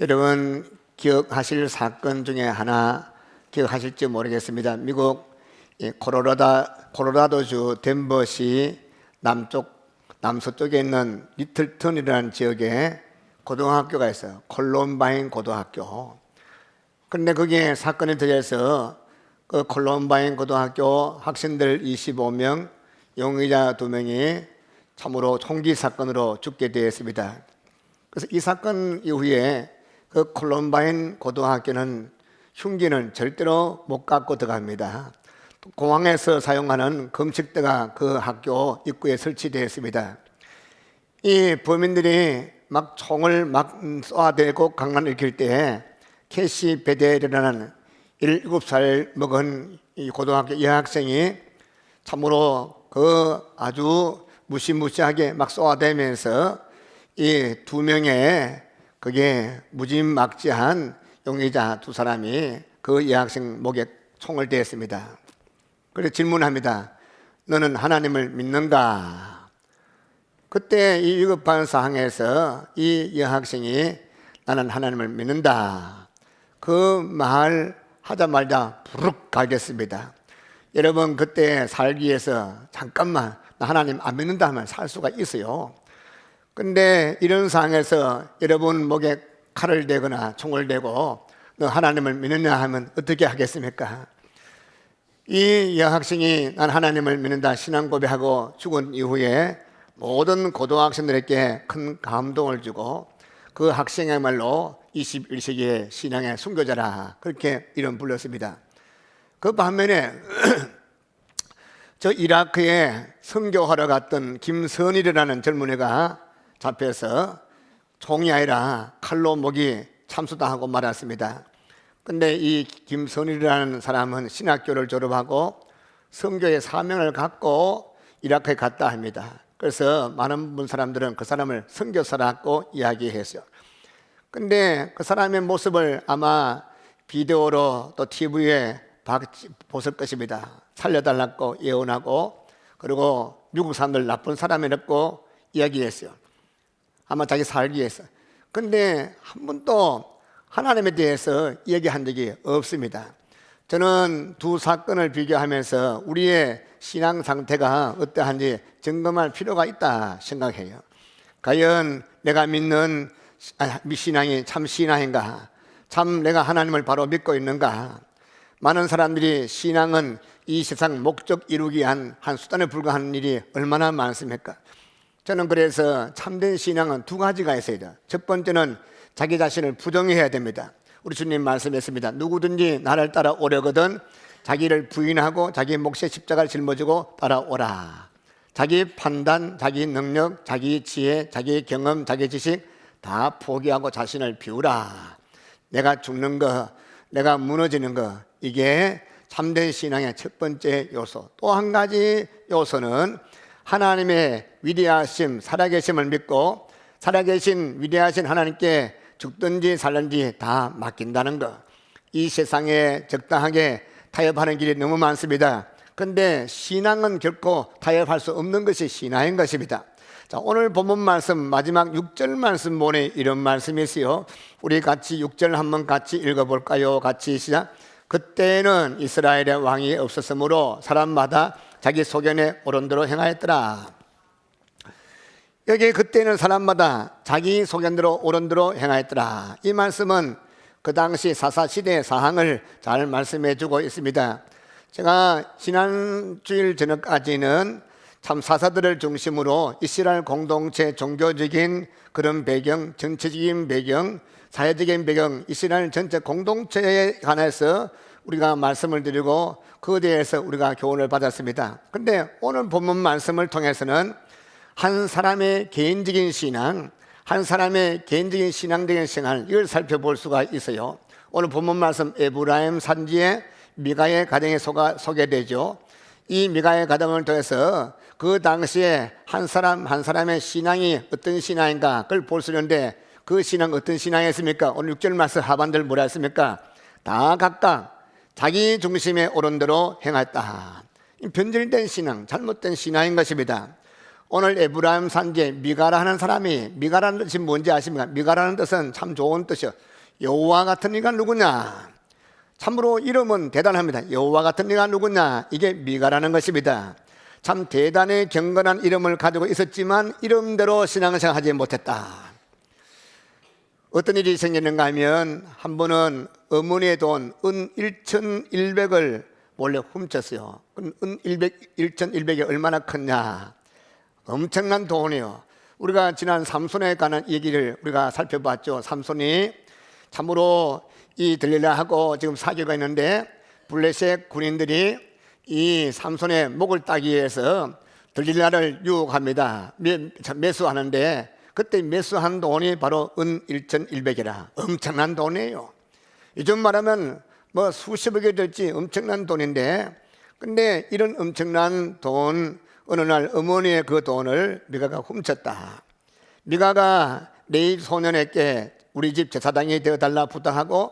여러분 기억하실 사건 중에 하나 기억하실지 모르겠습니다. 미국 콜로라도주 덴버시 남서쪽에 있는 리틀턴이라는 지역에 고등학교가 있어요. 콜럼바인 고등학교. 그런데 거기에 사건이 터져서 그 콜럼바인 고등학교 학생들 25명, 용의자 2명이 참으로 총기 사건으로 죽게 되었습니다. 그래서 이 사건 이후에 그 콜럼바인 고등학교는 흉기는 절대로 못 갖고 들어갑니다. 공항에서 사용하는 검식대가 그 학교 입구에 설치되어 있습니다. 이 범인들이 막 총을 막 쏘아대고 강간을 일으킬 때 캐시 베델이라는 17살 먹은 이 고등학교 여학생이 참으로 그 아주 무시무시하게 막 쏘아대면서 이 2명의 그게 무지막지한 용의자 2사람이 그 여학생 목에 총을 대었습니다. 그래서 질문합니다. 너는 하나님을 믿는가? 그때 이 위급한 상황에서 이 여학생이 나는 하나님을 믿는다. 그 말 하자마자 부르륵 가겠습니다. 여러분 그때 살기 위해서 잠깐만 나 하나님 안 믿는다 하면 살 수가 있어요. 근데 이런 상황에서 여러분 목에 칼을 대거나 총을 대고 너 하나님을 믿느냐 하면 어떻게 하겠습니까? 이 여학생이 난 하나님을 믿는다 신앙 고백하고 죽은 이후에 모든 고등학생들에게 큰 감동을 주고 그 학생이야말로 21세기의 신앙의 순교자라 그렇게 이름 불렀습니다. 그 반면에 저 이라크에 선교하러 갔던 김선일이라는 젊은이가 잡혀서 총이 아니라 칼로 목이 참수당하고 말았습니다. 근데 이 김선일이라는 사람은 신학교를 졸업하고 선교의 사명을 갖고 이라크에 갔다 합니다. 그래서 많은 사람들은 그 사람을 선교사라고 이야기했어요. 근데 그 사람의 모습을 아마 비디오로 또 TV에 보실 것입니다. 살려달라고 예언하고 그리고 미국 사람들 나쁜 사람이라고 이야기했어요. 아마 자기 살기 위해서. 근데 한 번도 하나님에 대해서 얘기한 적이 없습니다. 저는 두 사건을 비교하면서 우리의 신앙 상태가 어떠한지 점검할 필요가 있다 생각해요. 과연 내가 믿는 신앙이 참 신앙인가? 참 내가 하나님을 바로 믿고 있는가? 많은 사람들이 신앙은 이 세상 목적 이루기 위한 한 수단에 불과한 일이 얼마나 많습니까? 저는 그래서 참된 신앙은 2가지가 있어야 돼요. 첫 번째는 자기 자신을 부정해야 됩니다. 우리 주님 말씀했습니다. 누구든지 나를 따라오려거든 자기를 부인하고 자기 몫에 십자가를 짊어지고 따라오라. 자기 판단, 자기 능력, 자기 지혜, 자기 경험, 자기 지식 다 포기하고 자신을 비우라. 내가 죽는 거, 내가 무너지는 거, 이게 참된 신앙의 첫 번째 요소. 또 한 가지 요소는 하나님의 위대하심, 살아계심을 믿고 살아계신 위대하신 하나님께 죽든지 살든지 다 맡긴다는 것. 이 세상에 적당하게 타협하는 길이 너무 많습니다. 그런데 신앙은 결코 타협할 수 없는 것이 신앙인 것입니다. 자, 오늘 본문 말씀 마지막 6절 말씀 보니 이런 말씀이 있어요. 우리 같이 6절 한번 같이 읽어볼까요? 같이 시작. 그때는 이스라엘의 왕이 없었으므로 사람마다 자기 소견에 오른대로 행하였더라. 여기 그때는 사람마다 자기 소견대로 오른대로 행하였더라. 이 말씀은 그 당시 사사시대의 사항을 잘 말씀해 주고 있습니다. 제가 지난주일 저녁까지는 참 사사들을 중심으로 이스라엘 공동체 종교적인 그런 배경, 정치적인 배경, 사회적인 배경, 이스라엘 전체 공동체에 관해서 우리가 말씀을 드리고 그에 대해서 우리가 교훈을 받았습니다. 그런데 오늘 본문 말씀을 통해서는 한 사람의 개인적인 신앙, 한 사람의 개인적인 신앙적인 생활, 이걸 살펴볼 수가 있어요. 오늘 본문 말씀 에브라임 산지에 미가의 가정이 소개되죠. 이 미가의 가정을 통해서 그 당시에 한 사람의 신앙이 어떤 신앙인가 그걸 볼 수 있는데 그 신앙 어떤 신앙이었습니까? 오늘 6절 말씀 하반절 뭐라 했습니까? 다 각각 자기 중심에 오른 대로 행했다. 변질된 신앙, 잘못된 신앙인 것입니다. 오늘 에브라임 산지에 미가라 하는 사람이, 미가라는 뜻이 뭔지 아십니까? 미가라는 뜻은 참 좋은 뜻이요. 여호와 같은 이가 누구냐? 참으로 이름은 대단합니다. 여호와 같은 이가 누구냐? 이게 미가라는 것입니다. 참 대단히 경건한 이름을 가지고 있었지만 이름대로 신앙생활 하지 못했다. 어떤 일이 생기는가 하면 한 번은 어머니의 돈 은 1,100을 원래 훔쳤어요. 은 1,100이 얼마나 컸냐? 엄청난 돈이요. 우리가 지난 삼손에 관한 얘기를 우리가 살펴봤죠. 삼손이 참으로 이 들릴라하고 지금 사귀가 있는데 블레셋 군인들이 이 삼손의 목을 따기 위해서 들릴라를 유혹합니다. 매수하는데 그때 매수한 돈이 바로 은 1,100이라 엄청난 돈이에요. 요즘 말하면 뭐 수십억이 될지 엄청난 돈인데, 근데 이런 엄청난 돈, 어느 날 어머니의 그 돈을 미가가 훔쳤다. 미가가 내 소년에게 우리 집 제사장이 되어달라 부탁하고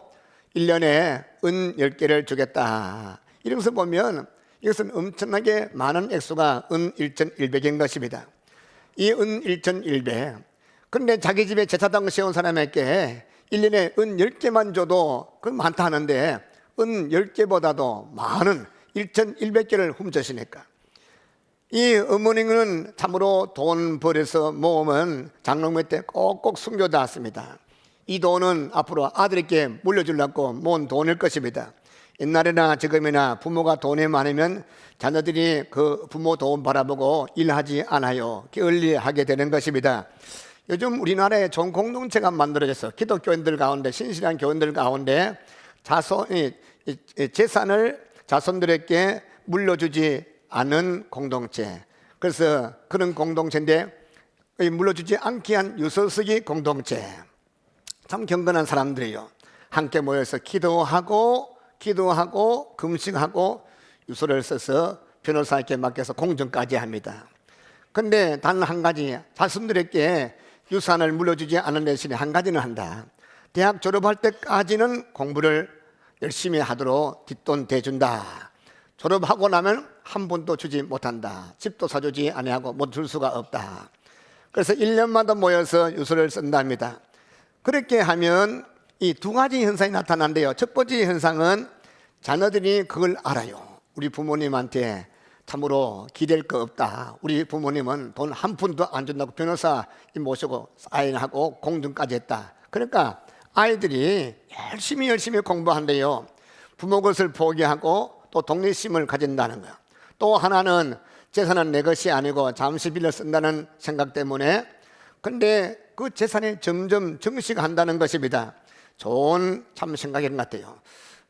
1년에 은 10개를 주겠다. 이러면서 보면 이것은 엄청나게 많은 액수가 은 1,100인 것입니다. 이 은 1,100. 그런데 자기 집에 제사장 세운 사람에게 1년에 은 10개만 줘도 그건 많다 하는데 은 10개보다도 많은 1,100개를 훔쳤으니까 이 어머니는 참으로 돈 벌여서 모으면 장롱 때 꼭꼭 숨겨놨습니다. 이 돈은 앞으로 아들에게 물려주려고 모은 돈일 것입니다. 옛날이나 지금이나 부모가 돈이 많으면 자녀들이 그 부모 돈 바라보고 일하지 않아요. 게을리하게 되는 것입니다. 요즘 우리나라에 좋은 공동체가 만들어져서 기독교인들 가운데, 신실한 교인들 가운데 재산을 자손들에게 물려주지 않은 공동체, 그래서 그런 공동체인데 물려주지 않게 한 유서쓰기 공동체, 참 경건한 사람들이에요. 함께 모여서 기도하고 금식하고 유서를 써서 변호사에게 맡겨서 공증까지 합니다. 그런데 단 한 가지, 자손들에게 유산을 물려주지 않은 대신에 한 가지는 한다. 대학 졸업할 때까지는 공부를 열심히 하도록 뒷돈 대준다. 졸업하고 나면 한 푼도 주지 못한다. 집도 사주지 아니하고 못 줄 수가 없다. 그래서 1년마다 모여서 유서를 쓴답니다. 그렇게 하면 이 두 가지 현상이 나타난대요. 첫 번째 현상은 자녀들이 그걸 알아요. 우리 부모님한테 참으로 기댈 거 없다. 우리 부모님은 돈 한 푼도 안 준다고 변호사 모시고 사인하고 공증까지 했다. 그러니까 아이들이 열심히 공부한대요. 부모 것을 포기하고 또 독립심을 가진다는 거야. 또 하나는 재산은 내 것이 아니고 잠시 빌려 쓴다는 생각 때문에, 근데 그 재산이 점점 증식한다는 것입니다. 좋은 참 생각인 것 같아요.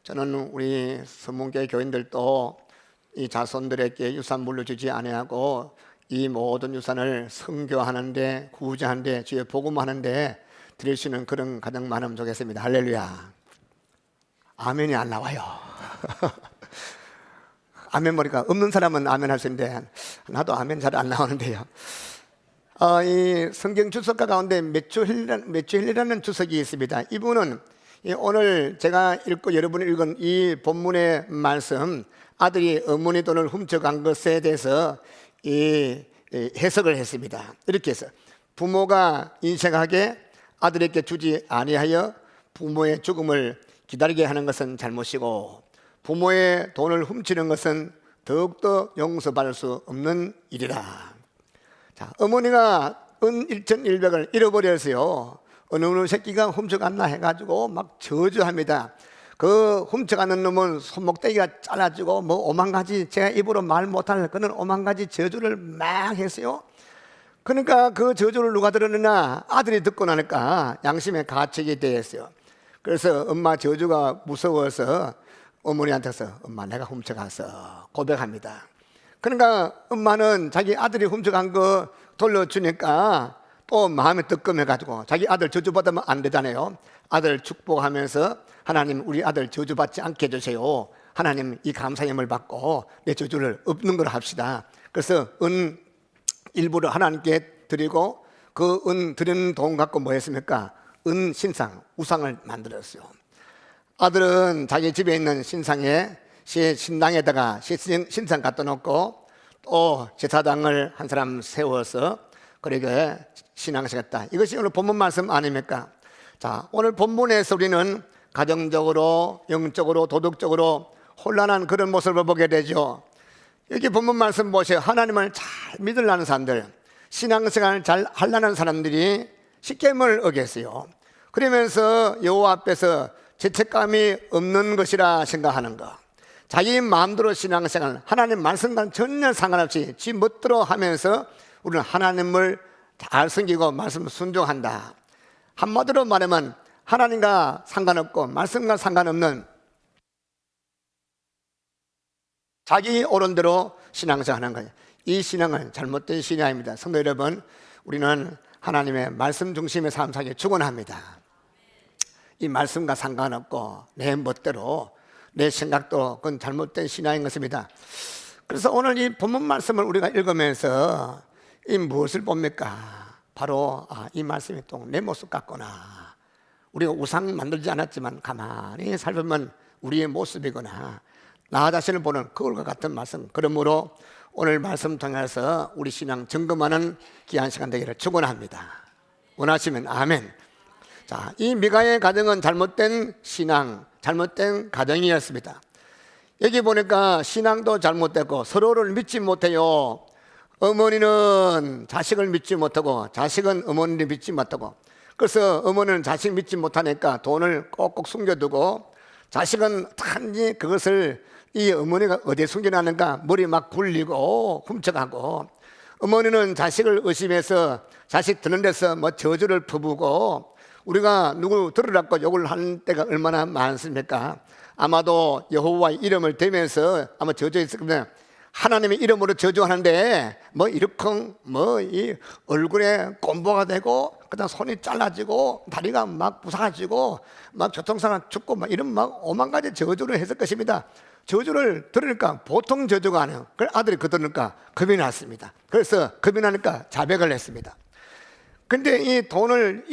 저는 우리 서문교회 교인들도 이 자손들에게 유산 물려주지 아니하고 이 모든 유산을 선교하는데, 구제하는데, 주의 복음하는데 드릴 수 있는 그런 가정 많으면 좋겠습니다. 할렐루야. 아멘이 안 나와요. 아멘 머리가 없는 사람은 아멘 할 수 있는데 나도 아멘 잘 안 나오는데요. 이 성경 주석가 가운데 메추헬이라는 주석이 있습니다. 이분은 오늘 제가 읽고 여러분이 읽은 이 본문의 말씀, 아들이 어머니 돈을 훔쳐간 것에 대해서 이 해석을 했습니다. 이렇게 해서 부모가 인색하게 아들에게 주지 아니하여 부모의 죽음을 기다리게 하는 것은 잘못이고, 부모의 돈을 훔치는 것은 더욱더 용서받을 수 없는 일이다. 자, 어머니가 은 1,100을 잃어버렸어요. 어느 새끼가 훔쳐갔나 해가지고 막 저주합니다. 그 훔쳐가는 놈은 손목대기가 잘라지고 뭐 오만 가지, 제가 입으로 말 못할 그런 오만 가지 저주를 막 했어요. 그러니까 그 저주를 누가 들었느냐? 아들이 듣고 나니까 양심의 가책이 되었어요. 그래서 엄마 저주가 무서워서 어머니한테서 엄마 내가 훔쳐갔어 고백합니다. 그러니까 엄마는 자기 아들이 훔쳐간 거 돌려주니까 또 마음이 뜨끔해가지고 자기 아들 저주받으면 안 되잖아요. 아들 축복하면서 하나님 우리 아들 저주받지 않게 해주세요. 하나님 이 감사의 힘을 받고 내 저주를 없는 걸 합시다. 그래서 은 일부를 하나님께 드리고 그 은 드리는 돈 갖고 뭐 했습니까? 은 신상, 우상을 만들었어요. 아들은 자기 집에 있는 신상에 신당에다가 신상 갖다 놓고 또 제사장을 한 사람 세워서 그렇게 신앙하시겠다. 이것이 오늘 본문 말씀 아닙니까? 자, 오늘 본문에서 우리는 가정적으로, 영적으로, 도덕적으로 혼란한 그런 모습을 보게 되죠. 여기 본문 말씀 보세요. 하나님을 잘 믿으려는 사람들, 신앙생활을 잘 하려는 사람들이 십계명을 어겼어요. 그러면서 여호와 앞에서 죄책감이 없는 것이라 생각하는 것, 자기 마음대로 신앙생활, 하나님 말씀과는 전혀 상관없이 지 멋대로 하면서 우리는 하나님을 잘 섬기고 말씀 순종한다. 한마디로 말하면 하나님과 상관없고 말씀과 상관없는 자기 옳은대로 신앙생활하는 거예요. 이 신앙은 잘못된 신앙입니다. 성도 여러분, 우리는 하나님의 말씀 중심의 삶 살기 축원합니다. 이 말씀과 상관없고 내 멋대로 내 생각도 그건 잘못된 신앙인 것입니다. 그래서 오늘 이 본문 말씀을 우리가 읽으면서 이 무엇을 봅니까? 바로 이 말씀이 또 내 모습 같구나. 우리가 우상 만들지 않았지만 가만히 살펴보면 우리의 모습이구나. 나 자신을 보는 그걸과 같은 말씀. 그러므로 오늘 말씀 통해서 우리 신앙 점검하는 귀한 시간 되기를 축원합니다. 원하시면 아멘. 자, 이 미가의 가정은 잘못된 신앙, 잘못된 가정이었습니다. 여기 보니까 신앙도 잘못됐고 서로를 믿지 못해요. 어머니는 자식을 믿지 못하고 자식은 어머니를 믿지 못하고, 그래서 어머니는 자식 믿지 못하니까 돈을 꼭꼭 숨겨두고 자식은 단지 그것을 이 어머니가 어디에 숨겨놨는가 머리 막 굴리고 훔쳐가고, 어머니는 자식을 의심해서 자식 드는 데서 뭐 저주를 퍼부고, 우리가 누구 들으라고 욕을 하는 때가 얼마나 많습니까? 아마도 여호와의 이름을 대면서 아마 저주했을 겁니다. 하나님의 이름으로 저주하는데 뭐 이렇게 뭐 이 얼굴에 곰보가 되고 그다음 손이 잘라지고 다리가 막 부사지고 막 교통사고 죽고 막 이런 막 오만 가지 저주를 했을 것입니다. 저주를 들으니까 보통 저주가 아니에요. 그래서 아들이 그 들으니까 겁이 났습니다. 그래서 겁이 나니까 자백을 했습니다. 근데 이 돈을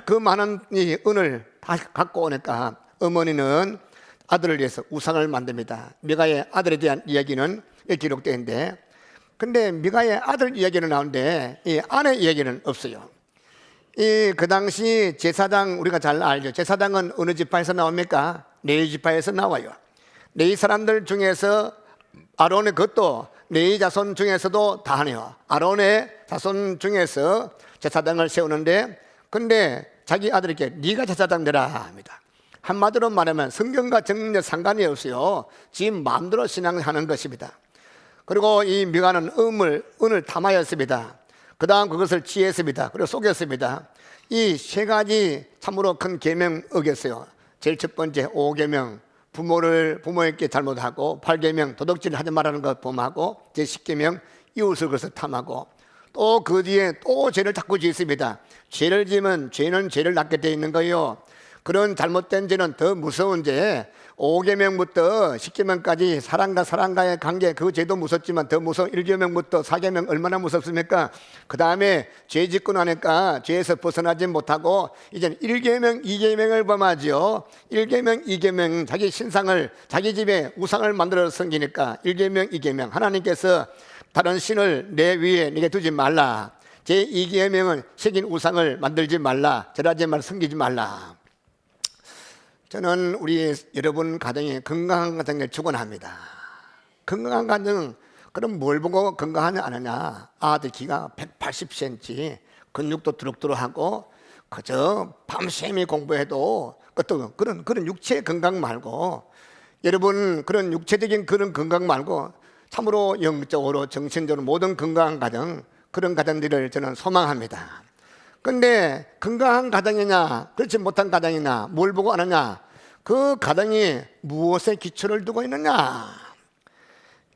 그 많은 이 은을 다 갖고 오니까 어머니는 아들을 위해서 우상을 만듭니다. 미가의 아들에 대한 이야기는 기록되어 있는데, 근데 미가의 아들 이야기는 나오는데 이 아내 이야기는 없어요. 그 당시 제사장, 우리가 잘 알죠. 제사장은 어느 지파에서 나옵니까? 레위 지파에서 나와요. 레위 사람들 중에서 아론의 것도 레위 자손 중에서도 다 하네요. 아론의 자손 중에서 제사장을 세우는데, 근데 자기 아들에게 네가 제사장 되라 합니다. 한마디로 말하면 성경과 전혀 상관이 없어요. 지 마음대로 신앙하는 것입니다. 그리고 이 미가는 은을 탐하였습니다. 그 다음 그것을 취했습니다. 그리고 속였습니다. 이 세 가지 참으로 큰 계명 어겼어요. 제일 첫 번째 5계명, 부모에게 잘못하고, 8계명 도덕질 하지 말라는 것 범하고, 제 10계명 이웃을 그것을 탐하고, 또 그 뒤에 또 죄를 자꾸 짓습니다. 죄를 지으면 죄는 죄를 낳게 되어 있는 거예요. 그런 잘못된 죄는 더 무서운 죄, 5계명부터 10계명까지 사람과 사람과의 관계, 그 죄도 무섭지만 더 무서운 1계명부터 4계명 얼마나 무섭습니까? 그 다음에 죄 짓고 나니까 죄에서 벗어나지 못하고 이제는 1계명, 2계명을 범하죠. 1계명, 2계명 자기 신상을, 자기 집에 우상을 만들어 섬기니까 1계명, 2계명 하나님께서 다른 신을 내 위에 네게 두지 말라. 제 2계명은 새긴 우상을 만들지 말라. 절하지 말라. 섬기지 말라. 저는 우리 여러분 가정이 건강한 가정을 축원합니다. 건강한 가정, 그럼 뭘 보고 건강하냐 안 하냐? 아들 키가 180cm, 근육도 두룩두룩하고 그저 밤샘이 공부해도 어떤 그런 육체 건강 말고, 여러분 그런 육체적인 그런 건강 말고 참으로 영적으로 정신적으로 모든 건강한 가정, 그런 가정들을 저는 소망합니다. 근데 건강한 가정이냐 그렇지 못한 가정이냐, 뭘 보고 안 하냐, 그 가정이 무엇에 기초를 두고 있느냐.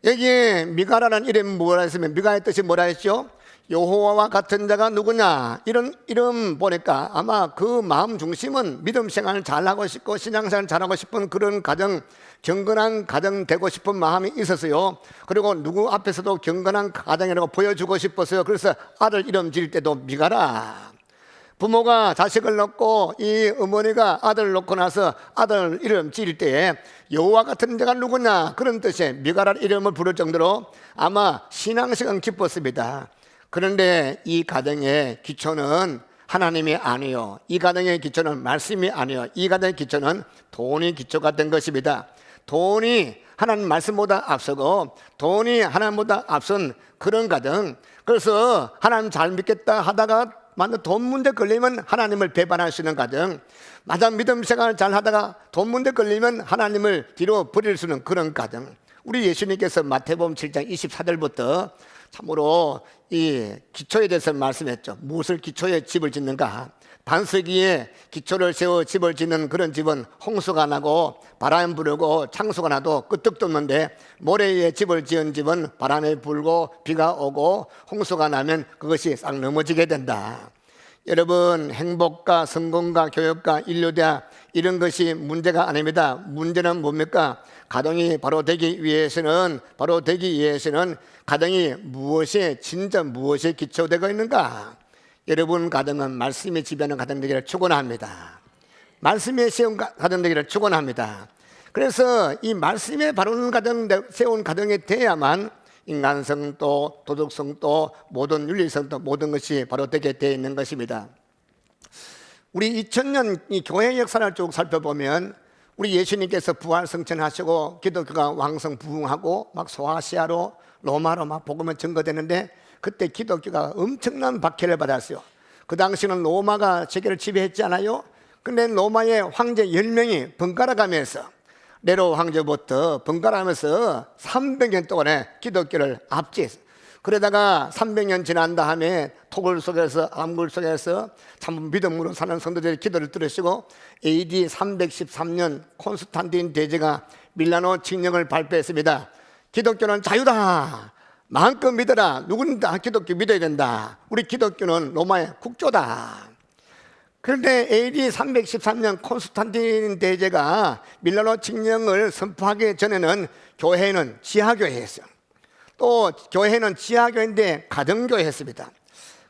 여기 미가라는 이름이 뭐라 했으면, 미가의 뜻이 뭐라 했죠? 여호와와 같은 자가 누구냐. 이런 이름 보니까 아마 그 마음 중심은 믿음 생활을 잘하고 싶고 신앙생활을 잘하고 싶은 그런 가정, 경건한 가정 되고 싶은 마음이 있었어요. 그리고 누구 앞에서도 경건한 가정이라고 보여주고 싶었어요. 그래서 아들 이름 지을 때도 미가라, 부모가 자식을 낳고 이 어머니가 아들을 낳고 나서 아들 이름 지을 때에 여호와 같은 자가 누구냐 그런 뜻의 미가라는 이름을 부를 정도로 아마 신앙식은 기뻤습니다. 그런데 이 가정의 기초는 하나님이 아니요, 이 가정의 기초는 말씀이 아니요, 이 가정의 기초는 돈이 기초가 된 것입니다. 돈이 하나님 말씀보다 앞서고 돈이 하나님보다 앞선 그런 가정. 그래서 하나님 잘 믿겠다 하다가 만약 돈 문제 걸리면 하나님을 배반할 수 있는 가정, 맞아 믿음 생활 잘 하다가 돈 문제 걸리면 하나님을 뒤로 버릴 수 있는 그런 가정. 우리 예수님께서 마태복음 7장 24절부터 참으로 이 기초에 대해서 말씀했죠. 무엇을 기초에 집을 짓는가? 반석위에 기초를 세워 집을 짓는 그런 집은 홍수가 나고 바람 불고 창수가 나도 끄떡도 없는데, 모래 위에 집을 지은 집은 바람에 불고 비가 오고 홍수가 나면 그것이 싹 넘어지게 된다. 여러분, 행복과 성공과 교육과 인류대학 이런 것이 문제가 아닙니다. 문제는 뭡니까? 가정이 바로 되기 위해서는 가정이 무엇에 진짜 무엇에 기초되고 있는가? 여러분 가정은 말씀에 지배하는 가정 되기를 축원합니다. 말씀에 세운 가정 되기를 축원합니다. 그래서 이 말씀에 바르는 가정 세운 가정이 돼야만 인간성도 도덕성도 모든 윤리성도 모든 것이 바로 되게 되어 있는 것입니다. 우리 2000년 이 교회 역사를 쭉 살펴보면 우리 예수님께서 부활 성천하시고 기독교가 왕성 부흥하고 막 소아시아로 로마로 막 복음을 증거되는데, 그때 기독교가 엄청난 박해를 받았어요. 그 당시는 로마가 세계를 지배했지 않아요? 근데 로마의 황제 10명이 번갈아 가면서 네로 황제부터 번갈아 가면서 300년 동안에 기독교를 압제했어요. 그러다가 300년 지난 다음에 토굴 속에서 암굴 속에서 참 믿음으로 사는 성도들의 기도를 들으시고 AD 313년 콘스탄틴 대제가 밀라노 칙령을 발표했습니다. 기독교는 자유다. 마음껏 믿어라. 누구는 다 기독교 믿어야 된다. 우리 기독교는 로마의 국조다. 그런데 AD 313년 콘스탄틴 대제가 밀라노 칙령을 선포하기 전에는 교회는 지하교회였어요. 또 교회는 지하교회인데 가정교회였습니다.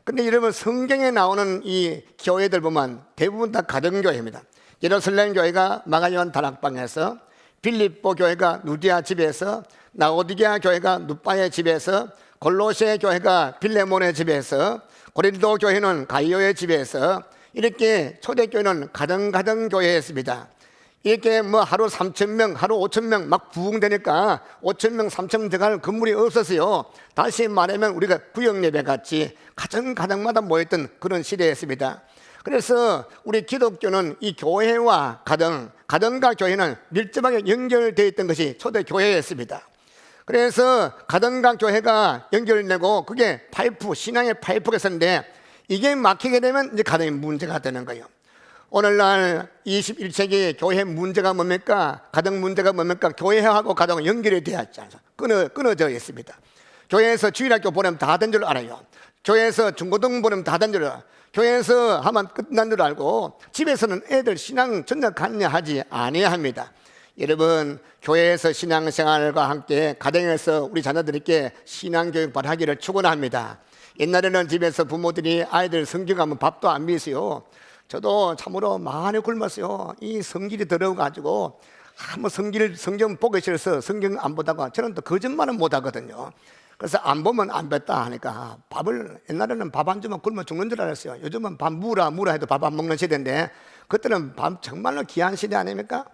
근데 여러분, 성경에 나오는 이 교회들 보면 대부분 다 가정교회입니다. 예루살렘 교회가 마가요한 다락방에서, 빌립보 교회가 누디아 집에서, 라오디게아 교회가 누빠의 집에서, 골로새 교회가 빌레몬의 집에서, 고린도 교회는 가이오의 집에서, 이렇게 초대교회는 가정 교회였습니다. 이렇게 뭐 하루 3,000명, 하루 5,000명 막 부흥되니까 5,000명, 3,000명 들어갈 건물이 없었어요. 다시 말하면 우리가 구역예배 같이 가정마다 모였던 그런 시대였습니다. 그래서 우리 기독교는 이 교회와 가정과 교회는 밀접하게 연결되어 있던 것이 초대교회였습니다. 그래서 가정과 교회가 연결되고 그게 파이프, 신앙의 파이프가 있었는데, 이게 막히게 되면 이제 가정이 문제가 되는 거예요. 오늘날 21세기 교회 문제가 뭡니까? 가정 문제가 뭡니까? 교회하고 가정은 연결이 되어 있지 않습니까? 끊어져 있습니다. 교회에서 주일학교 보내면 다 된 줄 알아요. 교회에서 중고등 보내면 다 된 줄 알아요. 교회에서 하면 끝난 줄 알고 집에서는 애들 신앙 전혀 관여하지 아니합니다. 여러분, 교회에서 신앙생활과 함께 가정에서 우리 자녀들에게 신앙교육 바라기를 축원합니다. 옛날에는 집에서 부모들이 아이들 성경하면 밥도 안 미세요. 저도 참으로 많이 굶었어요. 이 성질이 더러워가지고 한번 성경 보기 싫어서 성경 안 보다가 저는 또 거짓말은 못 하거든요. 그래서 안 보면 안 뱉다 하니까 밥을, 옛날에는 밥 안 주면 굶어 죽는 줄 알았어요. 요즘은 밥 무라 해도 밥 안 먹는 시대인데, 그때는 밥 정말로 귀한 시대 아닙니까?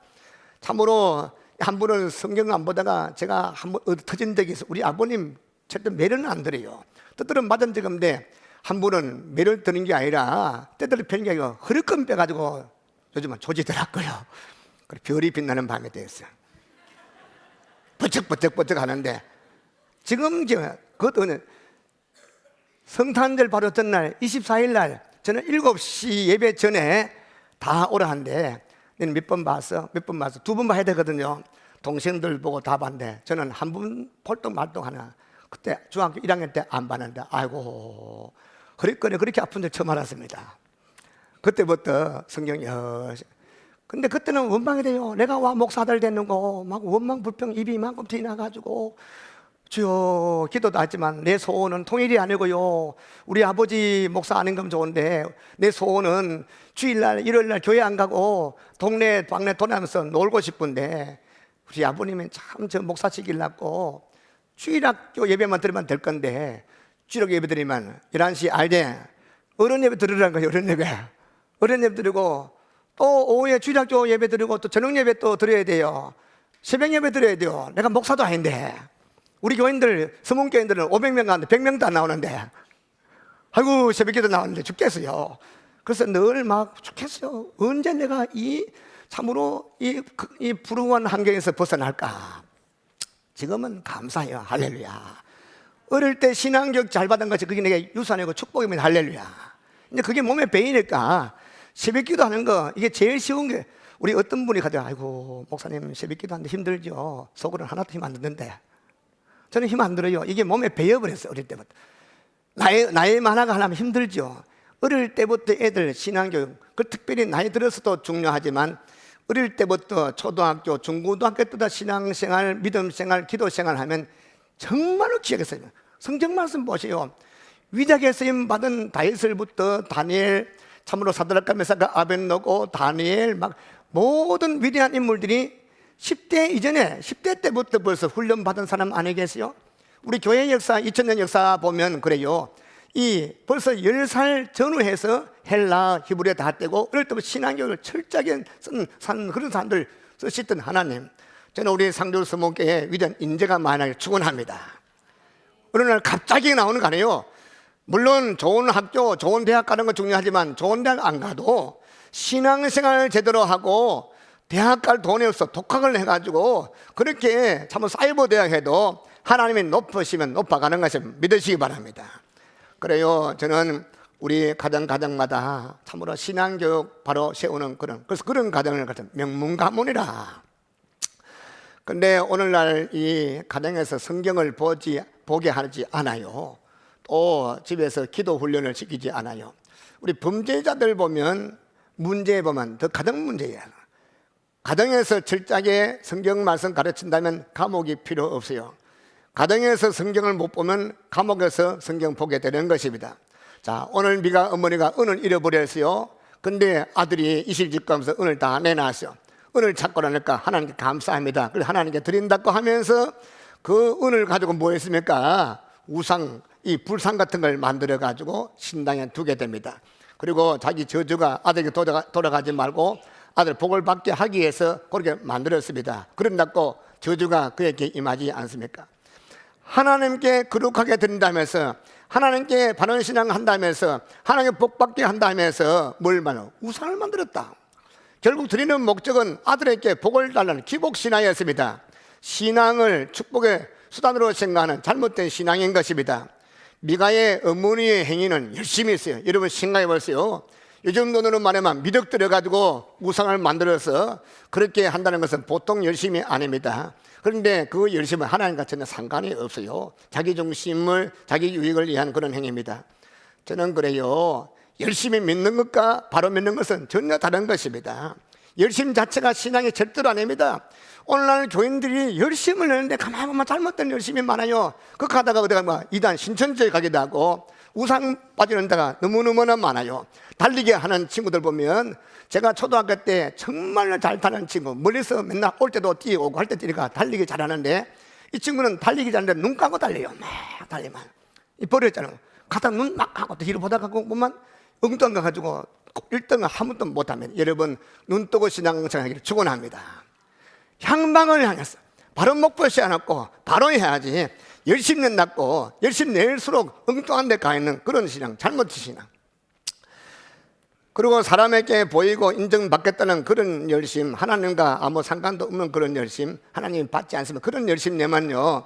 참으로 한 분은 성경 안 보다가 제가 한번 터진 적이 있어요. 우리 아버님 절대 매료는 안 드려요. 뜻들은 맞은 적 없는데, 한 분은 매를 드는 게 아니라 때들을 펴는 게 아니고 허리끈 빼가지고 요즘은 조지더라고요. 별이 빛나는 밤이 되었어요. 버쩍버쩍 하는데, 지금 그것은 성탄절 바로 전날 24일 날 저는 7시 예배 전에 다 오라 한데, 너는 몇 번 봤어? 두 번 봐야 되거든요. 동생들 보고 다 봤는데 저는 한 번 폴떡말떡 하나, 그때 중학교 1학년 때 안 봤는데 아이고 허리끈이 그렇게 아픈 줄 처음 알았습니다. 그때부터 성경이 근데 그때는 원망이 돼요. 내가 와 목사들 됐는 거 막 원망 불평 입이 이만큼 튀나가지고 주여, 기도도 하지만 내 소원은 통일이 아니고요, 우리 아버지 목사 아는 건 좋은데 내 소원은 주일날 일요일날 교회 안 가고 동네 방네 돌아다니면서 놀고 싶은데 우리 아버님은 참 저 목사시길 낳고 주일학교 예배만 들으면 될 건데 주일학교 예배 드리면 11시 알대 어른 예배 들으라는 거예요. 어른 예배 드리고 또 오후에 주일학교 예배 드리고 또 저녁 예배 또 드려야 돼요. 새벽 예배 드려야 돼요. 내가 목사도 아닌데 우리 교인들 서문교인들은 500명 가는데 100명도 안 나오는데 아이고 새벽기도 나오는데 죽겠어요. 그래서 늘 막 죽겠어요. 언제 내가 참으로 이 불우한 환경에서 벗어날까. 지금은 감사해요. 할렐루야. 어릴 때 신앙교육 잘 받은 것이 그게 내게 유산이고 축복이면 할렐루야. 근데 그게 몸에 배이니까 새벽기도 하는 거 이게 제일 쉬운 게, 우리 어떤 분이 가죠. 아이고 목사님 새벽기도 하는데 힘들죠. 속으로는 하나도 힘 안 드는데. 저는 힘 안 들어요. 이게 몸에 배어버렸어요. 어릴 때부터. 나이 많아가 하려면 힘들죠. 어릴 때부터 애들 신앙교육, 그 특별히 나이 들어서도 중요하지만 어릴 때부터 초등학교, 중고등학교 때다 신앙생활, 믿음생활, 기도생활 하면 정말로 기억했어요. 성경 말씀 보세요. 위대하게 쓰임 받은 다윗을부터 다니엘, 참으로 사드락과 메삭과 아벳노고, 다니엘, 막 모든 위대한 인물들이 10대 이전에 10대 때부터 벌써 훈련 받은 사람 안에 계세요? 우리 교회 역사 2000년 역사 보면 그래요. 벌써 10살 전후해서 헬라, 히브리어 다 떼고 어릴 때부터 신앙교육을 철저하게 쓴 그런 사람들 쓰시던 하나님, 저는 우리 상주 서목교에 위대한 인재가 많이 축원합니다. 어느 날 갑자기 나오는 거 아니에요. 물론 좋은 학교, 좋은 대학 가는 건 중요하지만 좋은 대학 안 가도 신앙생활 제대로 하고 대학 갈 돈이 없어 독학을 해가지고 그렇게 참 사이버 대학 해도 하나님이 높으시면 높아가는 것을 믿으시기 바랍니다. 그래요. 저는 우리 가정마다 참으로 신앙교육 바로 세우는 그래서 그런 가정을 갖은 명문가문이라. 근데 오늘날 이 가정에서 성경을 보게 하지 않아요. 또 집에서 기도 훈련을 시키지 않아요. 우리 범죄자들 보면 문제 보면 더 가정 문제예요. 가정에서 철저하게 성경 말씀 가르친다면 감옥이 필요 없어요. 가정에서 성경을 못 보면 감옥에서 성경 보게 되는 것입니다. 자, 오늘 미가 어머니가 은을 잃어버렸어요. 근데 아들이 이실직 가면서 은을 다 내놨어요. 은을 찾고 나니까 하나님께 감사합니다. 그래서 하나님께 드린다고 하면서 그 은을 가지고 뭐 했습니까? 우상, 이 불상 같은 걸 만들어 가지고 신당에 두게 됩니다. 그리고 자기 저주가 아들에게 돌아가지 말고 아들 복을 받게 하기 위해서 그렇게 만들었습니다. 그런다고 저주가 그에게 임하지 않습니까? 하나님께 거룩하게 드린다면서, 하나님께 바른 신앙 한다면서, 하나님께 복 받게 한다면서 뭘 말해요? 우상을 만들었다. 결국 드리는 목적은 아들에게 복을 달라는 기복신앙이었습니다. 신앙을 축복의 수단으로 생각하는 잘못된 신앙인 것입니다. 미가의 어머니의 행위는 열심히 했어요. 여러분 생각해 보세요. 요즘 돈으로 말하면 미덕 들여가지고 우상을 만들어서 그렇게 한다는 것은 보통 열심이 아닙니다. 그런데 그 열심은 하나님과 전혀 상관이 없어요. 자기 중심을, 자기 유익을 위한 그런 행위입니다. 저는 그래요. 열심히 믿는 것과 바로 믿는 것은 전혀 다른 것입니다. 열심 자체가 신앙이 절대로 아닙니다. 오늘날 교인들이 열심을 내는데 가만히 보면 잘못된 열심이 많아요. 그렇게 하다가 어디가 뭐 이단 신천지에 가기도 하고 우상 빠지는 데가 너무너무나 많아요. 달리기 하는 친구들 보면, 제가 초등학교 때 정말로 잘 타는 친구, 멀리서 맨날 올 때도 뛰어오고 할 때 뛰니까 달리기 잘하는데, 이 친구는 달리기 잘하는데 눈 감고 달려요. 막 달리면 이 버렸잖아요. 가다 눈 막 하고 또 뒤로 보다가 보면 엉뚱한 거 가지고 1등을 한 번도 못하면, 여러분 눈 뜨고 신앙생활하기를 축원합니다. 향방을 향해서 바로 목표 세워놓고 바로 해야지, 열심히 낸다고 열심히 낼수록 엉뚱한 데 가 있는 그런 신앙, 잘못된 신앙. 그리고 사람에게 보이고 인정받겠다는 그런 열심, 하나님과 아무 상관도 없는 그런 열심, 하나님 받지 않으면 그런 열심 내면요,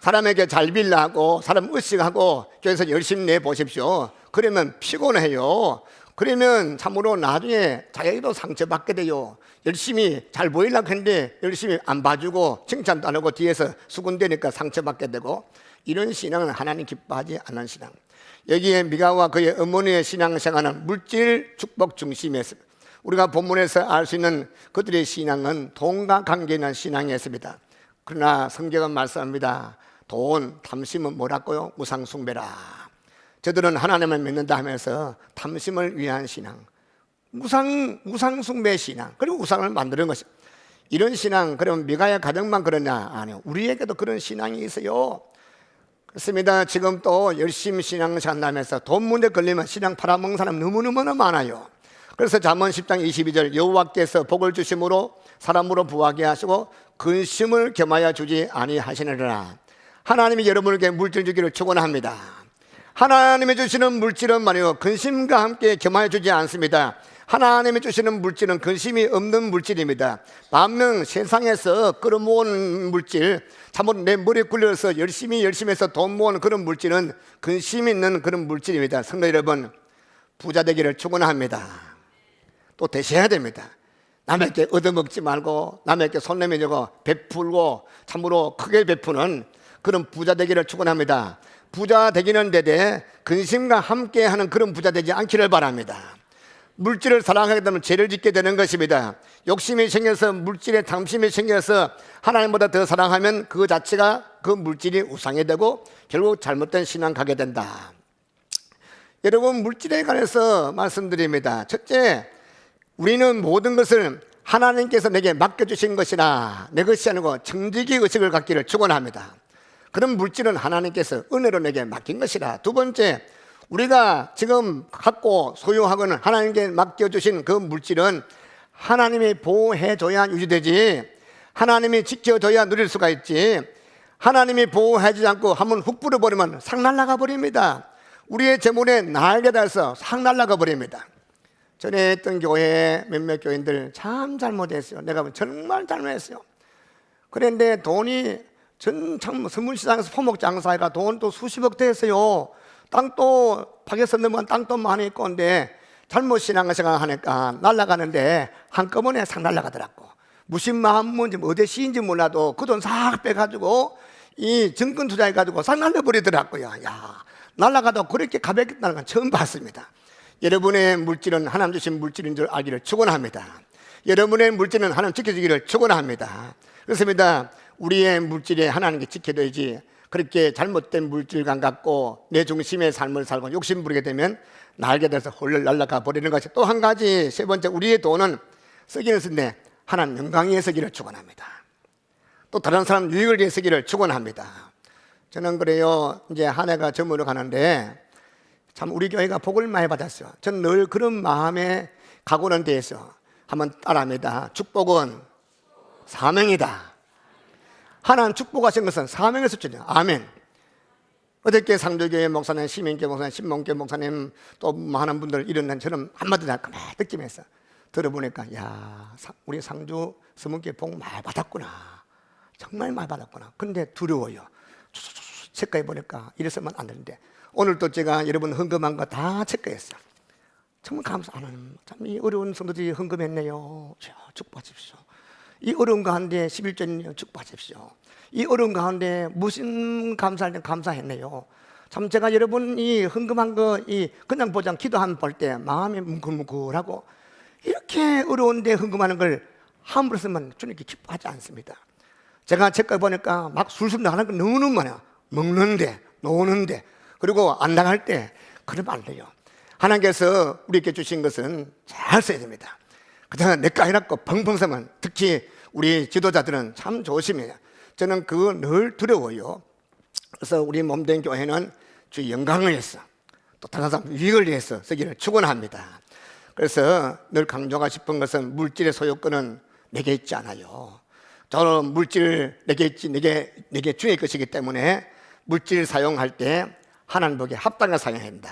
사람에게 잘 빌라고 사람 의식하고 교회에서 열심히 내보십시오. 그러면 피곤해요. 그러면 참으로 나중에 자기도 상처받게 돼요. 열심히 잘 보이려고 했는데 열심히 안 봐주고 칭찬도 안 하고 뒤에서 수군대니까 상처받게 되고, 이런 신앙은 하나님 기뻐하지 않는 신앙. 여기에 미가와 그의 어머니의 신앙생활은 물질 축복 중심이었습니다. 우리가 본문에서 알 수 있는 그들의 신앙은 돈과 관계 있는 신앙이었습니다. 그러나 성경은 말씀합니다. 돈, 탐심은 뭐라고요? 우상숭배라. 저들은 하나님을 믿는다 하면서 탐심을 위한 신앙, 우상숭배 신앙, 그리고 우상을 만드는 것이, 이런 신앙, 그러면 미가야 가정만 그러냐? 아니요, 우리에게도 그런 신앙이 있어요. 그렇습니다. 지금 또 열심히 신앙생활 하면서 돈 문제 걸리면 신앙 팔아먹는 사람 너무너무 많아요. 그래서 잠언 10장 22절, 여호와께서 복을 주심으로 사람으로 부하게 하시고 근심을 겸하여 주지 아니하시느니라. 하나님이 여러분에게 물질 주기를 축원합니다. 하나님이 주시는 물질은 말이요, 근심과 함께 겸하여 주지 않습니다. 하나님이 주시는 물질은 근심이 없는 물질입니다. 반면 세상에서 끌어모은 물질, 참으로 내 머리에 굴려서 열심히 해서 돈 모으는 그런 물질은 근심 있는 그런 물질입니다. 성도 여러분, 부자 되기를 축원합니다. 또 되셔야 됩니다. 남에게 얻어먹지 말고 남에게 손 내밀고 베풀고 참으로 크게 베푸는 그런 부자 되기를 축원합니다. 부자 되기는 되되 근심과 함께하는 그런 부자 되지 않기를 바랍니다. 물질을 사랑하게 되면 죄를 짓게 되는 것입니다. 욕심이 생겨서 물질에 탐심이 생겨서 하나님보다 더 사랑하면 그 자체가 그 물질이 우상이 되고 결국 잘못된 신앙 가게 된다. 여러분, 물질에 관해서 말씀드립니다. 첫째, 우리는 모든 것을 하나님께서 내게 맡겨주신 것이라 내 것이 아니고 청지기 의식을 갖기를 축원합니다. 그런 물질은 하나님께서 은혜로 내게 맡긴 것이라. 두 번째, 우리가 지금 갖고 소유하고는 하나님께 맡겨주신 그 물질은 하나님이 보호해줘야 유지되지, 하나님이 지켜줘야 누릴 수가 있지, 하나님이 보호해주지 않고 한번 훅 불어버리면 싹 날아가 버립니다. 우리의 재물에 날개 달아서 싹 날아가 버립니다. 전에 했던 교회 몇몇 교인들 참 잘못했어요. 내가 정말 잘못했어요. 그런데 돈이 참 선물시장에서 포목 장사해가 돈도 수십억 됐어요. 땅도 파괴서 넣으면 땅도 많이 있고, 근데 잘못 신앙생활 하니까 날아가는데 한꺼번에 싹 날아가더라고. 무슨 마음인지 어디 시인지 몰라도 그 돈 싹 빼가지고 이 증권 투자해가지고 싹 날려버리더라고요. 야, 날아가도 그렇게 가볍겠다는 건 처음 봤습니다. 여러분의 물질은 하나님 주신 물질인 줄 알기를 축원합니다. 여러분의 물질은 하나님 지켜주기를 축원합니다. 그렇습니다. 우리의 물질에 하나님께 지켜야지, 그렇게 잘못된 물질감 갖고 내 중심의 삶을 살고 욕심 부리게 되면 날개 들어서 홀려 날아가 버리는 것이. 또 한 가지, 세 번째, 우리의 돈은 쓰기는 쓴데 하나님 영광 위해 쓰기를 축원합니다. 또 다른 사람 유익을 위해 쓰기를 축원합니다. 저는 그래요, 이제 한 해가 저물어 가는데 참 우리 교회가 복을 많이 받았어요. 저는 늘 그런 마음에 각오는 돼서 한번 따라합니다. 축복은 사명이다. 하나님 축복하신 것은 사명의 수준이에요. 아멘. 어저께 상주교회 목사님, 시민교회 목사님, 신문교회 목사님, 또 많은 분들 이런 저는 한마디 다 그만 느끼면서 들어보니까, 야, 우리 상주 서문교회 복 많이 받았구나. 정말 많이 받았구나. 근데 두려워요. 체크해 보니까 이랬으면 안 되는데, 오늘 또 제가 여러분 헌금한 거 다 체크했어요. 정말 감사. 하나님, 참 이 어려운 성도들이 헌금했네요. 축복하십시오. 이 어려운 가운데 11조 축복하십시오. 이 어려운 가운데 무슨 감사할 때 감사했네요. 참 제가 여러분 이 헌금한 거 이 그냥 보장 기도하면 볼 때 마음이 뭉클뭉클하고, 이렇게 어려운데 헌금하는 걸 함부로 쓰면 주님께 기뻐하지 않습니다. 제가 체크해 보니까 막 술술 나가는 거 너무너무 많아요. 먹는데, 노는데, 그리고 안 나갈 때 그러면 안 돼요. 하나님께서 우리에게 주신 것은 잘 써야 됩니다. 그냥 내거 아니라고 펑펑 쓰면, 특히 우리 지도자들은 참 조심해요. 저는 그거 늘 두려워요. 그래서 우리 몸된 교회는 주 영광을 위해서, 또 다른 사람 유익을 위해서 쓰기를 축원합니다. 그래서 늘 강조하고 싶은 것은 물질의 소유권은 내게 있지 않아요. 저는 물질 내게 있지, 내게 주의 것이기 때문에 물질 사용할 때 하나님 보기에 합당하게 사용해야 한다.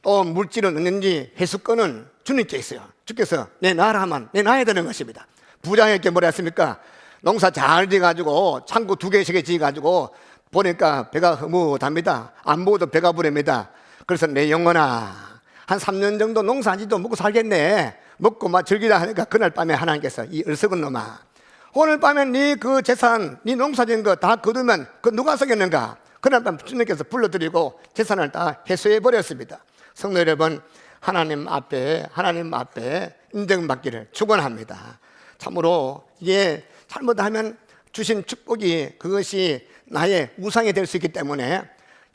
또 물질은 언제든지 회수권은 주님께 있어요. 주께서 내 나라 하면 내 나야 되는 것입니다. 부장에게 뭐라 했습니까? 농사 잘 지어가지고 창고 2개, 3개 지어가지고 보니까 배가 흐뭇합니다. 안 먹어도 배가 부릅니다. 그래서 내 영혼아, 한 3년 정도 농사지도 먹고 살겠네. 먹고 막 즐기다 하니까 그날 밤에 하나님께서, 이 어리석은 놈아, 오늘 밤에 네 그 재산, 네 농사진 거 다 거두면 그 누가 쓰겠는가? 그날 밤 주님께서 불러드리고 재산을 다 회수해 버렸습니다. 성도 여러분, 하나님 앞에 인정받기를 축원합니다. 참으로 이게 잘못하면 주신 축복이 그것이 나의 우상이 될 수 있기 때문에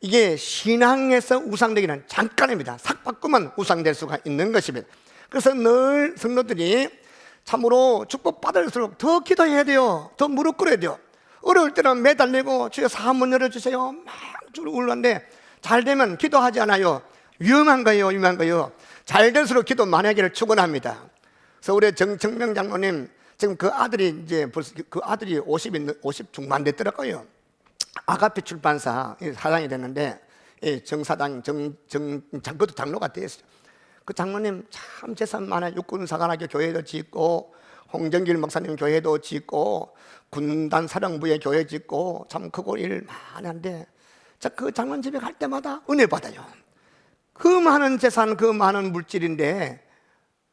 이게 신앙에서 우상되기는 잠깐입니다. 싹 바꾸면 우상될 수가 있는 것입니다. 그래서 늘 성도들이 참으로 축복받을수록 더 기도해야 돼요. 더 무릎 꿇어야 돼요. 어려울 때는 매달리고 주여 사문 열어주세요 막 울는데 잘 되면 기도하지 않아요. 위험한 거예요. 위험한 거예요. 잘 될수록 기도 많이 하기를 축원합니다. 그래서 우리 정청명 장로님 지금 그 아들이 이제 벌써 그 아들이 50 중반 됐더라고요. 아가페 출판사 사장이 됐는데 정사장 그것도 장로가 됐어요. 그 장로님 참 재산 많아요. 육군사관학교 교회도 짓고 홍정길 목사님 교회도 짓고 군단 사령부의 교회 짓고 참 크고 일 많은데 그 장로님 집에 갈 때마다 은혜 받아요. 그 많은 재산, 그 많은 물질인데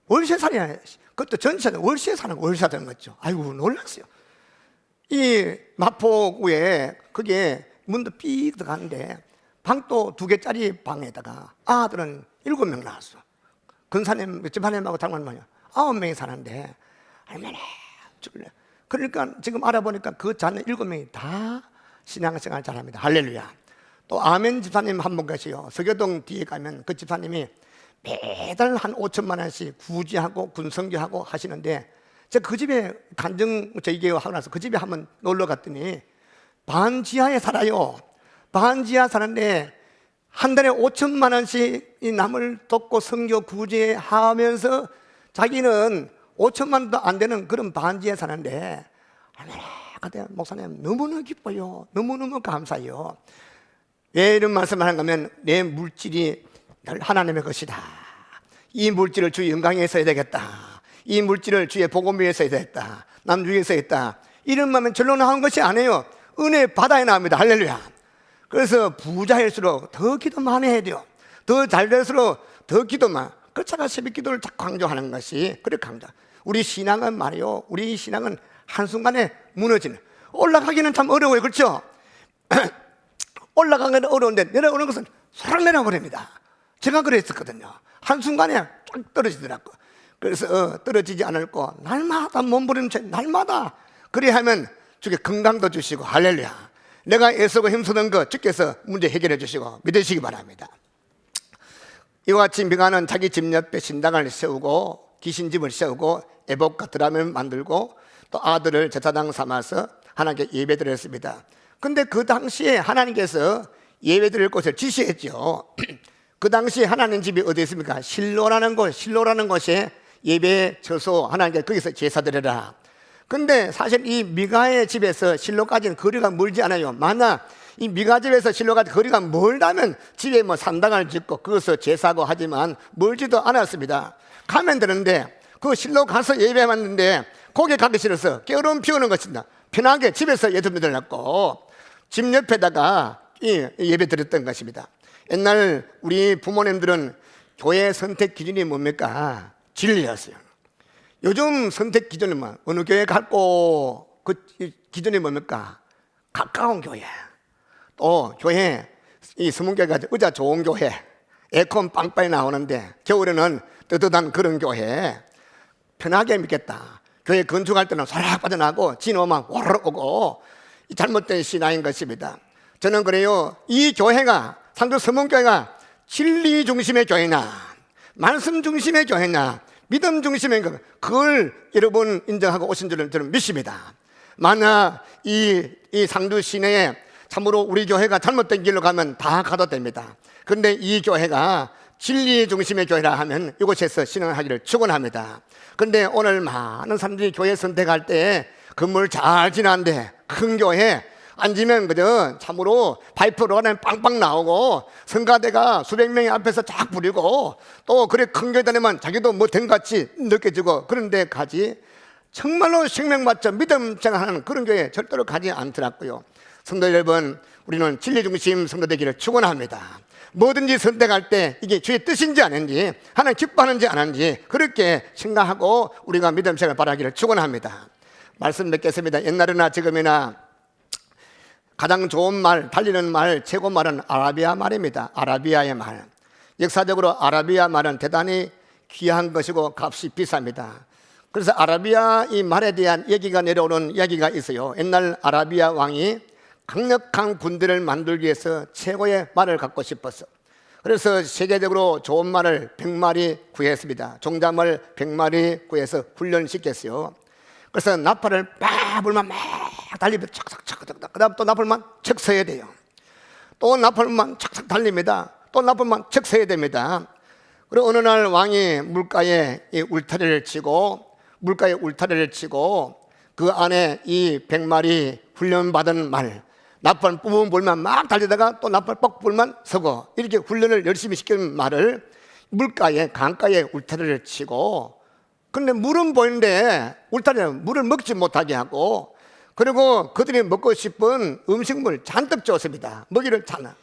월세 살이야. 그것도 전세는 월세 사는 월세 되는 거죠. 아이고 놀랐어요. 이 마포구에 그게 문도 삐 들어가는데 방도 2개짜리 방에다가 아들은 7명 나왔어. 근사님 집사님하고 장모님하고 9명이 사는데 얼마나 줄래. 그러니까 지금 알아보니까 그 자녀 7명이 다 신앙생활 잘합니다. 할렐루야. 또 아멘 집사님 한 분 계세요. 서교동 뒤에 가면 그 집사님이 매달 한 5천만 원씩 구제하고 군성교하고 하시는데 제가 그 집에 간증 저희 교회 하고 나서 그 집에 한번 놀러 갔더니 반지하에 살아요. 반지하 사는데 한 달에 5천만 원씩 이 남을 돕고 성교 구제하면서 자기는 5천만 원도 안 되는 그런 반지하에 사는데 얼마나 그때 목사님 너무너무 기뻐요. 너무너무 감사해요. 왜 이런 말씀을 하는가 하면 내 물질이 하나님의 것이다. 이 물질을 주의 영광에 써야 되겠다. 이 물질을 주의 복음 위에 써야 되겠다. 남 위에 써야겠다. 이런 마음은 절로 나온 것이 아니에요. 은혜 바다에 나옵니다. 할렐루야. 그래서 부자일수록 더 기도 많이 해야 돼요. 더 잘 될수록 더 기도만. 그 제가 새벽 기도를 자꾸 강조하는 것이 그래 강조. 우리 신앙은 말이요. 우리 신앙은 한순간에 무너지는. 올라가기는 참 어려워요. 그렇죠? 올라가기는 어려운데 내려오는 것은 소락 내려버립니다. 제가 그랬었거든요. 한순간에 쫙 떨어지더라고. 그래서 떨어지지 않을 거 날마다 몸부림쳐 날마다 그래 하면 주께 건강도 주시고 할렐루야. 내가 애쓰고 힘쓰는 거 주께서 문제 해결해 주시고 믿으시기 바랍니다. 이와 같이 미가는 자기 집 옆에 신당을 세우고 귀신집을 세우고 애복과 드람을 만들고 또 아들을 제사장 삼아서 하나님께 예배드렸습니다. 근데 그 당시에 하나님께서 예배드릴 곳을 지시했죠. 그 당시에 하나님 집이 어디 있습니까? 실로라는 곳에 예배 처소 하나님께 거기서 제사드려라. 근데 사실 이 미가의 집에서 실로까지는 거리가 멀지 않아요. 만약 이 미가 집에서 실로까지 거리가 멀다면 집에 뭐 산당을 짓고 그것을 제사하고 하지만 멀지도 않았습니다. 가면 되는데 그 실로 가서 예배했는데 거기 가기 싫어서 깨어름 피우는 것입니다. 편하게 집에서 예배드렸고 집 옆에다가 예배 드렸던 것입니다. 옛날 우리 부모님들은 교회 선택 기준이 뭡니까? 진리였어요. 요즘 선택 기준은 뭐 어느 교회 갈고 그 기준이 뭡니까? 가까운 교회. 또 교회 이 서문교회가 의자 좋은 교회, 에어컨 빵빵히 나오는데 겨울에는 뜨뜻한 그런 교회 편하게 믿겠다. 교회 건축할 때는 소락 빠져나고 진오만 와르르 오고 잘못된 신앙인 것입니다. 저는 그래요. 이 교회가 상주 서문교회가 진리 중심의 교회나 말씀 중심의 교회나 믿음 중심의 교회 그걸 여러분 인정하고 오신 줄은 저는 믿습니다. 만약 이 상주 시내에 참으로 우리 교회가 잘못된 길로 가면 다 가도 됩니다. 그런데 이 교회가 진리 중심의 교회라 하면 이곳에서 신앙하기를 축원합니다. 그런데 오늘 많은 사람들이 교회 선택할 때 건물 잘 지나는데 큰 교회 앉으면 그저 참으로 파이프로 가면 빵빵 나오고 성가대가 수백 명이 앞에서 쫙 부리고 또 그래 큰 교회 다니면 자기도 뭐 된 같이 느껴지고 그런데 가지 정말로 생명맞죠 믿음 생활하는 그런 교회 절대로 가지 않더라고요. 성도 여러분, 우리는 진리 중심 성도 되기를 축원합니다. 뭐든지 선택할 때 이게 주의 뜻인지 아닌지 하나님 기뻐하는지 안 하는지 그렇게 생각하고 우리가 믿음 생활 바라기를 축원합니다. 말씀 맺겠습니다. 옛날이나 지금이나 가장 좋은 말, 달리는 말, 최고 말은 아라비아 말입니다. 아라비아의 말. 역사적으로 아라비아 말은 대단히 귀한 것이고 값이 비쌉니다. 그래서 아라비아 이 말에 대한 얘기가 내려오는 이야기가 있어요. 옛날 아라비아 왕이 강력한 군대를 만들기 위해서 최고의 말을 갖고 싶었어. 그래서 세계적으로 좋은 말을 100마리 구했습니다. 종자말 100마리 구해서 훈련시켰어요. 그래서 나팔을 막 불면 막 달리면 착착착착, 그 다음 또 나팔만 척 서야 돼요. 또 나팔만 착착 달립니다. 또 나팔만 척 서야 됩니다. 그리고 어느 날 왕이 물가에 울타리를 치고 그 안에 이 100마리 훈련받은 말, 나팔 뿜 불면 막 달리다가 또 나팔 뻑 불면 서고, 이렇게 훈련을 열심히 시킨 말을 물가에, 강가에 울타리를 치고, 근데 물은 보이는데 울타리는 물을 먹지 못하게 하고, 그리고 그들이 먹고 싶은 음식물 잔뜩 줬습니다. 먹이를 잖아.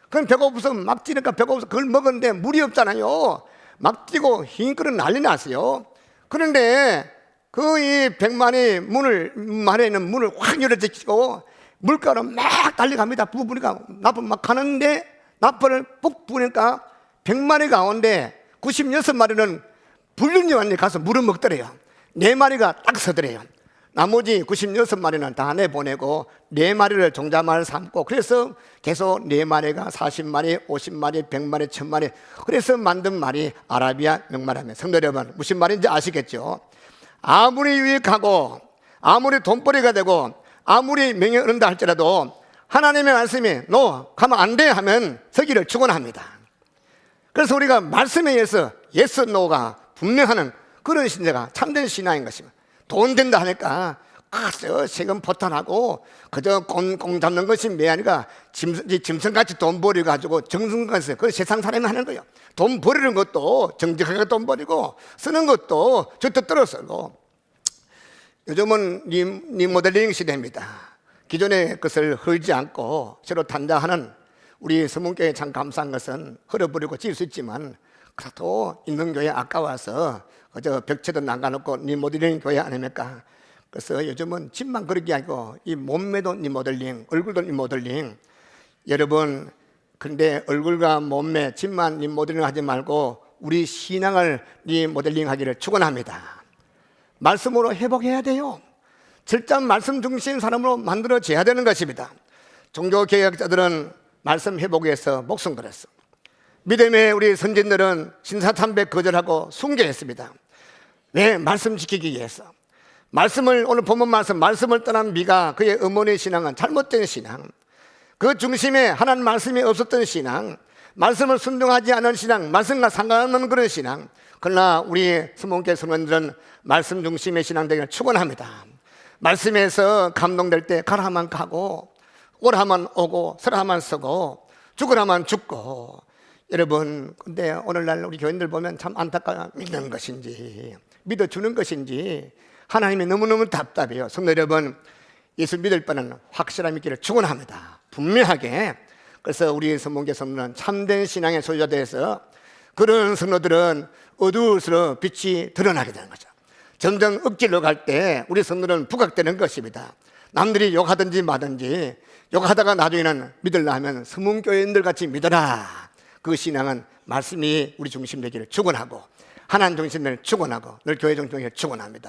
그럼 배고프서 막 뛰니까 배고프서 그걸 먹었는데 물이 없잖아요. 막 뛰고 흰끌은 난리 났어요. 그런데 그 이 100마리 말에 있는 문을 확 열어제치고 물가로 막 달려갑니다. 부부니까 나팔 막 가는데 나팔을 푹 부니까 100마리 가운데 96마리는 불륜요한이 가서 물을 먹더래요. 4마리가 딱 서더래요. 나머지 96마리는 다 내보내고 4마리를 종자말 삼고, 그래서 계속 4마리가 40마리, 50마리, 100마리, 1000마리, 그래서 만든 말이 아라비아 명말하면, 성도 여러분 무슨 말인지 아시겠죠? 아무리 유익하고 아무리 돈벌이가 되고 아무리 명예 얻는다 할지라도 하나님의 말씀이 너 가면 안 돼 하면 서기를 축원합니다. 그래서 우리가 말씀에 의해서 예스 노가 분명하는 그런 신자가 참된 신앙인 것입니다. 돈 된다 하니까 그저 세금 포탄하고 그저 공 잡는 것이 매아니가 짐승같이 돈 버려가지고 정승같이, 그건 세상 사람이 하는 거예요. 돈 버리는 것도 정직하게 돈 버리고 쓰는 것도 저 뜻대로 쓰고. 요즘은 리모델링 시대입니다. 기존의 것을 헐지 않고 새로 탄자하는 우리 서문교회 참 감사한 것은 헐어버리고 지을 수 있지만, 그래도 있는 교회 아까워서 그저 벽체도 남겨놓고 리모델링 교회 아닙니까? 그래서 요즘은 집만 그렇게 하고 이 몸매도 리모델링, 얼굴도 리모델링. 여러분, 근데 얼굴과 몸매, 집만 리모델링 하지 말고 우리 신앙을 리모델링 하기를 축원합니다. 말씀으로 회복해야 돼요. 철저한 말씀 중심 사람으로 만들어져야 되는 것입니다. 종교개혁자들은 말씀 회복에 위해서 목숨 걸었어. 믿음의 우리 선진들은 신사참배 거절하고 순교했습니다. 왜? 말씀 지키기 위해서. 말씀을, 오늘 본문 말씀을 떠난 미가, 그의 어머니의 신앙은 잘못된 신앙, 그 중심에 하나님 말씀이 없었던 신앙, 말씀을 순종하지 않은 신앙, 말씀과 상관없는 그런 신앙. 그러나 우리 스몬교회 성도들은 말씀 중심의 신앙 되기를 축원합니다. 말씀에서 감동될 때 가라하면 가고, 오라하면 오고, 서라하면 서고, 죽으라면 죽고. 여러분, 근데 오늘날 우리 교인들 보면 참 안타까워요. 믿는 것인지 믿어주는 것인지 하나님이 너무너무 답답해요. 성도 여러분, 예수 믿을 바는 확실함 있기를 축원합니다. 분명하게. 그래서 우리 선문교 성도는 참된 신앙의 소유자 되어서 그런 성도들은 어두울수록 빛이 드러나게 되는 거죠. 점점 읍질로 갈 때 우리 성도는 부각되는 것입니다. 남들이 욕하든지 마든지 욕하다가 나중에는 믿으려 하면 서문교인들 같이 믿어라. 그 신앙은 말씀이 우리 중심 되기를 축원하고 하나님 중심을 축원하고 늘 교회 중심을 축원합니다.